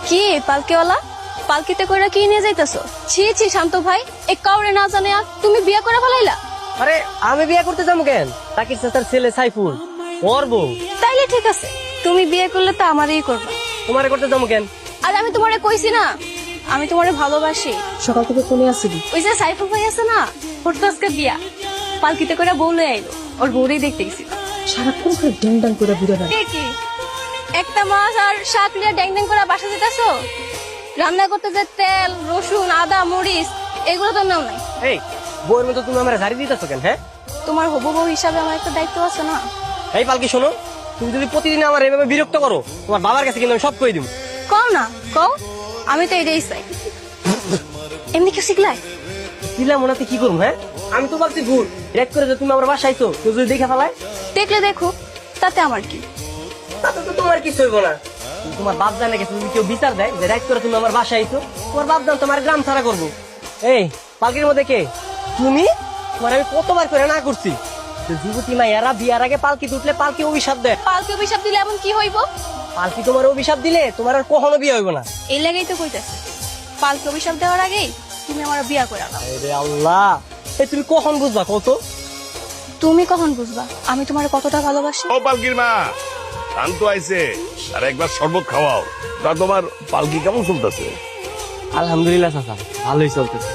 কি পালকিওয়ালা, পালকিতে কইরা কি নিয়ে যাইতাছো? ছি ছি শান্ত ভাই, এক কাউরে না জানে আর তুমি বিয়ে করে ফেলাইলা। আরে আমি বিয়ে করতে যাবো কেন? তাকির চাচার ছেলে সাইফুল, ওর বউ। তাইলে ঠিক আছে, তুমি বিয়ে করলে তো আমারই করবা। তোমারে করতে যাবো কেন? আর আমি তোমারে কইছি না আমি তোমারে ভালোবাসি। সকাল থেকে ফোনে আসছিলি। ওই যে সাইফুল ভাই আছে না, ওর তো আজকে বিয়া, পালকিতে করে বউ লয়ে আইলো, ওর বউরেই দেখতে গেছি। সারাক্ষণ করে ড্যাং ড্যাং করে ঘুরে বেড়ায়। কে কি একটা মাছ আর শাক লিয়া ড্যাং ড্যাং করে বাসা যেতেছো? রান্না করতে যে তেল রসুন আদা মরিচ এগুলো তো নাও নাই। এই বউয়ের মতো তুমি আমার ঝাড়ি দিতেছো কেন? হ্যাঁ, তোমার হবু বউ হিসাবে আমার একটা দায়িত্ব আছে না? এই পালকি শোনো, তুমি যদি প্রতিদিন আমার এভাবে বিরক্ত করো, তোমার বাবার কাছে কিন্তু আমি সব কই দিব। কও না কও, আমি তো এটাই চাই। এমনি কেউ শিখলাই? দিলাম ওনাতে কি করবো? হ্যাঁ, আমি তো ভাবছি ভুল রেক করে যে তুমি আমার বাসায় আইছো, কেউ যদি দেখে ফেলায়। দেখলে দেখো, তাতে আমার কি? তাতে তো তোমার কিছু হইব না। তোমার বাপ জানে গেছে, যদি কেউ বিচার দেয় যে রাইট করে তুমি আমার বাসায় আইছো, তোমার বাপ জান তোমার গ্রাম ছাড়া করবো। এই পালকির মধ্যে কে তুমি? তোমার আমি কতবার করে না করছি যে যুবতী মাইয়ারা বিয়ার আগে পালকি উঠলে পালকি অভিশাপ দেয়। পালকে অভিশাপ দিলে এমন কি হইব? পালকি তোমার অভিশাপ দিলে তোমার আর কখনো বিয়ে হইব না। এই লাগেই তো কইতেছে, পালকে অভিশাপ দেওয়ার আগেই তুমি আমার বিয়া করে নাও। আরে আল্লাহ, এই তুমি কখন বুঝবা কত? তুমি কখন বুঝবা আমি তোমার কতটা ভালোবাসি? ও পালকির মা, শান্ত আইছে, আর একবার শরবত খাওয়াও। তা তোমার পালকি কেমন চলতেছে? আলহামদুলিল্লাহ চাচা, ভালোই চলতেছে।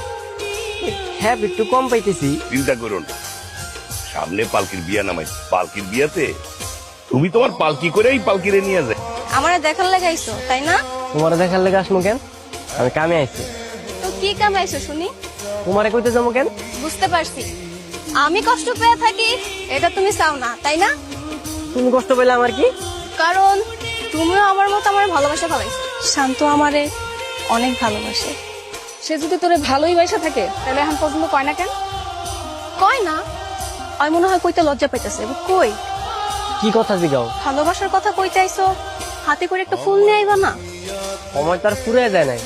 হ্যাঁ একটু কম পাইতেছি। চিন্তা করো না, সামনে পালকির বিয়া নামাই, পালকির বিয়াতে তুমি তোমার পালকি করেই পালকিরে নিয়ে যায়। আমার দেখার লাগাইছো তাই না? তোমার দেখার লেগে আসবো কেন? আমি কামে আইছি। তো কি কামাইছো শুনি? তোমারে কইতে যাবো কেন? বুঝতে পারছি, আমি কষ্ট পেয়ে থাকি এটা তুমি চাও না তাই না? তুমি কষ্ট পেলে আমার কি? কারণ তুমিও আমার মতো আমার ভালোবাসা ভালাইছো। শান্ত আমারে অনেক ভালোবাসে। সে যদি তোরে ভালোই বাসা থাকে তাহলে এখন পর্যন্ত কয় না কেন? কয় না, আমি মনে হয় কইতে লজ্জা পাইতেছে। কই কি কথা জিগাও? ভালোবাসার কথা কইতে আইছো, হাতে করে একটা ফুল নিয়ে আইবা না? সময় তো আর ফুরে যায় নাই,